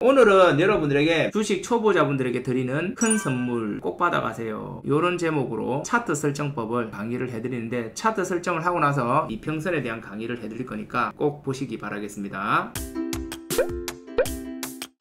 오늘은 여러분들에게 주식 초보자분들에게 드리는 큰 선물 꼭 받아가세요. 이런 제목으로 차트 설정법을 강의를 해드리는데, 차트 설정을 하고 나서 이평선에 대한 강의를 해드릴 거니까 꼭 보시기 바라겠습니다.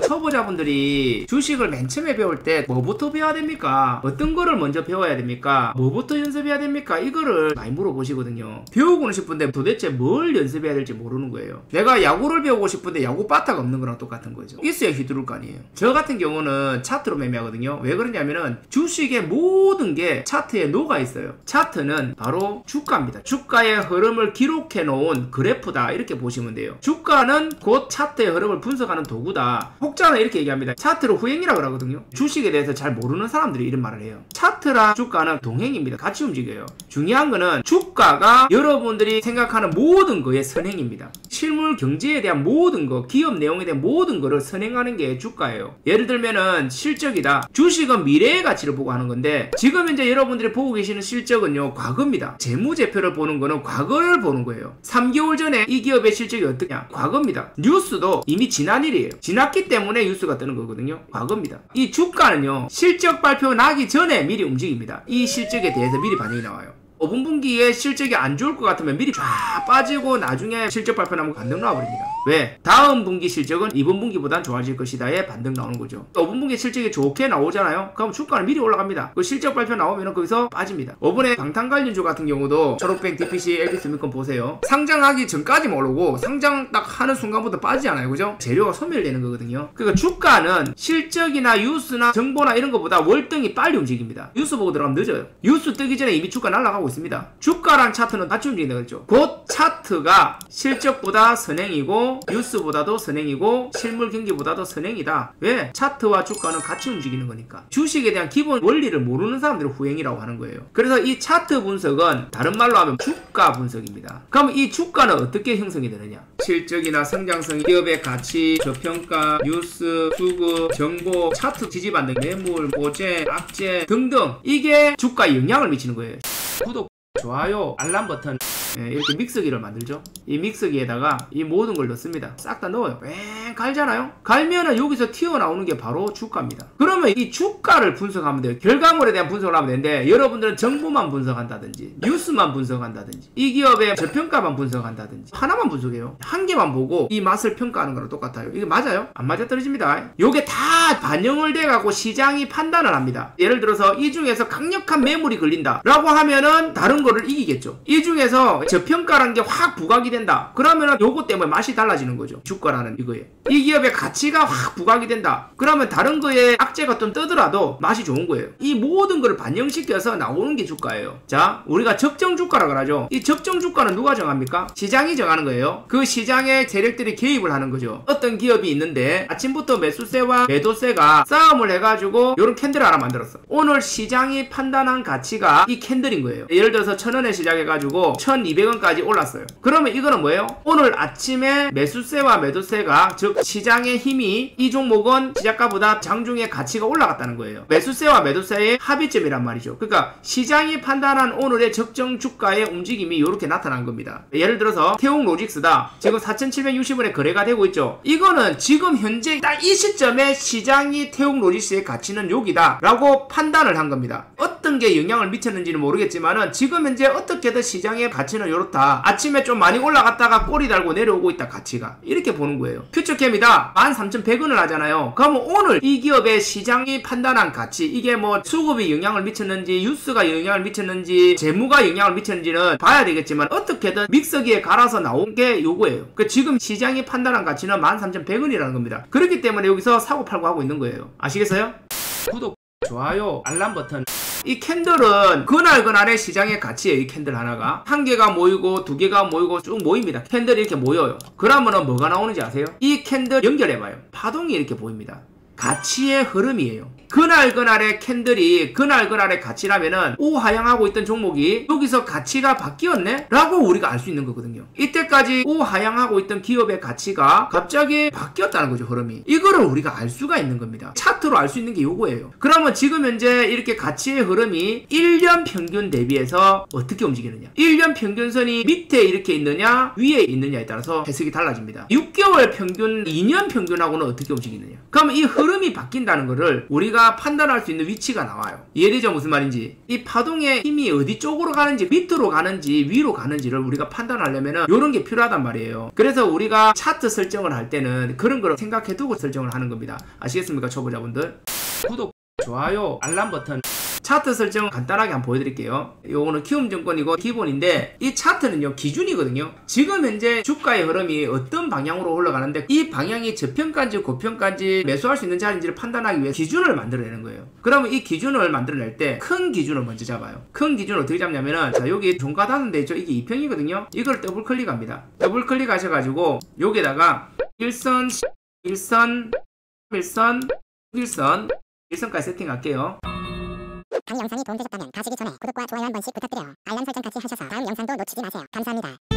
초보자분들이 주식을 맨 처음에 배울 때 뭐부터 배워야 됩니까? 어떤 거를 먼저 배워야 됩니까? 뭐부터 연습해야 됩니까? 이거를 많이 물어보시거든요. 배우고는 싶은데 도대체 뭘 연습해야 될지 모르는 거예요. 내가 야구를 배우고 싶은데 야구 바타가 없는 거랑 똑같은 거죠. 있어야 휘두를 거 아니에요. 저 같은 경우는 차트로 매매하거든요. 왜 그러냐면은 주식의 모든 게 차트에 녹아 있어요. 차트는 바로 주가입니다. 주가의 흐름을 기록해 놓은 그래프다, 이렇게 보시면 돼요. 주가는 곧 차트의 흐름을 분석하는 도구다. 혹자는 이렇게 얘기합니다. 차트를 후행이라고 하거든요. 주식에 대해서 잘 모르는 사람들이 이런 말을 해요. 차트랑 주가는 동행입니다. 같이 움직여요. 중요한 거는 주가가 여러분들이 생각하는 모든 거의 선행입니다. 실물 경제에 대한 모든 거, 기업 내용에 대한 모든 거를 선행하는 게 주가예요. 예를 들면은 실적이다. 주식은 미래의 가치를 보고 하는 건데, 지금 현재 여러분들이 보고 계시는 실적은요, 과거입니다. 재무제표를 보는 거는 과거를 보는 거예요. 3개월 전에 이 기업의 실적이 어떠냐? 과거입니다. 뉴스도 이미 지난 일이에요. 지났기 때문에 뉴스가 뜨는 거거든요. 과거입니다. 이 주가는요, 실적 발표 나기 전에 미리 움직입니다. 이 실적에 대해서 미리 반영이 나와요. 5분 분기에 실적이 안 좋을 것 같으면 미리 쫙 빠지고 나중에 실적 발표 나면 반등 나와버립니다. 왜? 다음 분기 실적은 이번 분기보단 좋아질 것이다에 반등 나오는 거죠. 5분 분기 실적이 좋게 나오잖아요. 그럼 주가는 미리 올라갑니다. 그 실적 발표 나오면 거기서 빠집니다. 5분에 방탄관련주 같은 경우도 초록뱅, DPC, LB스미건 보세요. 상장하기 전까지만 오르고 상장 딱 하는 순간부터 빠지지 않아요. 그죠? 재료가 소멸되는 거거든요. 그러니까 주가는 실적이나 뉴스나 정보나 이런 것보다 월등히 빨리 움직입니다. 뉴스 보고 들어가면 늦어요. 뉴스 뜨기 전에 이미 주가 날아가고 있습니다. 주가랑 차트는 같이 움직인다 그랬죠. 곧 차트가 실적보다 선행이고 뉴스보다도 선행이고 실물 경기보다도 선행이다. 왜? 차트와 주가는 같이 움직이는 거니까. 주식에 대한 기본 원리를 모르는 사람들은 후행이라고 하는 거예요. 그래서 이 차트 분석은 다른 말로 하면 주가 분석입니다. 그럼 이 주가는 어떻게 형성이 되느냐? 실적이나 성장성, 기업의 가치, 저평가, 뉴스, 수급, 정보, 차트 지지받는 매물, 보제, 악재 등등, 이게 주가에 영향을 미치는 거예요. 구독, 좋아요, 알람 버튼, 이렇게 믹서기를 만들죠. 이 믹서기에다가 이 모든 걸 넣습니다. 싹 다 넣어요. 뺑 갈잖아요. 갈면은 여기서 튀어나오는 게 바로 주가입니다. 그러면 이 주가를 분석하면 돼요. 결과물에 대한 분석을 하면 되는데, 여러분들은 정보만 분석한다든지 뉴스만 분석한다든지 이 기업의 저평가만 분석한다든지 하나만 분석해요. 한 개만 보고 이 맛을 평가하는 거랑 똑같아요. 이게 맞아요? 안 맞아 떨어집니다. 요게 다 반영을 돼갖고 시장이 판단을 합니다. 예를 들어서 이 중에서 강력한 매물이 걸린다 라고 하면은 다른 거를 이기겠죠. 이 중에서 저평가라는 게 확 부각이 된다. 그러면은 요거 때문에 맛이 달라지는 거죠. 주가라는 이거에. 이 기업의 가치가 확 부각이 된다. 그러면 다른 거에 악재가 좀 뜨더라도 맛이 좋은 거예요. 이 모든 걸 반영시켜서 나오는 게 주가예요. 자, 우리가 적정 주가라고 하죠. 이 적정 주가는 누가 정합니까? 시장이 정하는 거예요. 그 시장에 세력들이 개입을 하는 거죠. 어떤 기업이 있는데 아침부터 매수세와 매도세가 싸움을 해가지고 요런 캔들을 하나 만들었어. 오늘 시장이 판단한 가치가 이 캔들인 거예요. 예를 들어서 1,000원에 시작해가지고 1,200원까지 올랐어요. 그러면 이거는 뭐예요? 오늘 아침에 매수세와 매도세가, 즉 시장의 힘이 이 종목은 시작가보다 장중에 가치가 올라갔다는 거예요. 매수세와 매도세의 합의점이란 말이죠. 그러니까 시장이 판단한 오늘의 적정 주가의 움직임이 이렇게 나타난 겁니다. 예를 들어서 태웅로직스다. 지금 4,760원에 거래가 되고 있죠. 이거는 지금 현재 딱 이 시점에 시장이 태웅로직스의 가치는 여기다 라고 판단을 한 겁니다. 어떤 게 영향을 미쳤는지는 모르겠지만은 지금 현재 어떻게든 시장의 가치는 이렇다. 아침에 좀 많이 올라갔다가 꼬리 달고 내려오고 있다, 가치가. 이렇게 보는 거예요. 퓨처캠이다. 13,100원을 하잖아요. 그러면 오늘 이 기업의 시장이 판단한 가치, 이게 뭐 수급이 영향을 미쳤는지 뉴스가 영향을 미쳤는지 재무가 영향을 미쳤는지는 봐야 되겠지만, 어떻게든 믹서기에 갈아서 나온 게 요거예요. 그 지금 시장이 판단한 가치는 13,100원이라는 겁니다. 그렇기 때문에 여기서 사고 팔고 하고 있는 거예요. 아시겠어요? 구독, 좋아요, 알람 버튼. 이 캔들은 그날그날의 시장의 가치예요. 이 캔들 하나가 한 개가 모이고 두 개가 모이고 쭉 모입니다. 캔들이 이렇게 모여요. 그러면은 뭐가 나오는지 아세요? 이 캔들 연결해봐요. 파동이 이렇게 보입니다. 가치의 흐름이에요. 그날그날의 캔들이 그날그날의 가치라면은 우하향하고 있던 종목이 여기서 가치가 바뀌었네? 라고 우리가 알 수 있는 거거든요. 이때까지 우하향하고 있던 기업의 가치가 갑자기 바뀌었다는 거죠, 흐름이. 이거를 우리가 알 수가 있는 겁니다. 차트로 알 수 있는 게 요거예요. 그러면 지금 현재 이렇게 가치의 흐름이 1년 평균 대비해서 어떻게 움직이느냐? 1년 평균선이 밑에 이렇게 있느냐 위에 있느냐에 따라서 해석이 달라집니다. 6개월 평균, 2년 평균하고는 어떻게 움직이느냐? 그러면 이 흐름이 바뀐다는 거를 우리가 판단할 수 있는 위치가 나와요. 이해되죠? 무슨 말인지. 이 파동의 힘이 어디 쪽으로 가는지, 밑으로 가는지 위로 가는지를 우리가 판단하려면 이런 게 필요하단 말이에요. 그래서 우리가 차트 설정을 할 때는 그런 걸 생각해 두고 설정을 하는 겁니다. 아시겠습니까, 초보자분들? 구독, 좋아요, 알람 버튼. 차트 설정 간단하게 한번 보여드릴게요. 요거는 키움증권이고 기본인데, 이 차트는요 기준이거든요. 지금 현재 주가의 흐름이 어떤 방향으로 올라가는데 이 방향이 저평가인지 고평가인지 매수할 수 있는 자리인지를 판단하기 위해 기준을 만들어내는 거예요. 그러면 이 기준을 만들어낼 때 큰 기준을 먼저 잡아요. 큰 기준을 어떻게 잡냐면은, 자, 여기 종가 닫는 데 있죠. 이게 2평이거든요 이걸 더블 클릭합니다. 더블 클릭하셔가지고 여기다가 1선 1선 1선 1선 1선까지 세팅할게요. 다음 영상이 도움되셨다면 가시기 전에 구독과 좋아요 한 번씩 부탁드려요. 알람 설정 같이 하셔서 다음 영상도 놓치지 마세요. 감사합니다.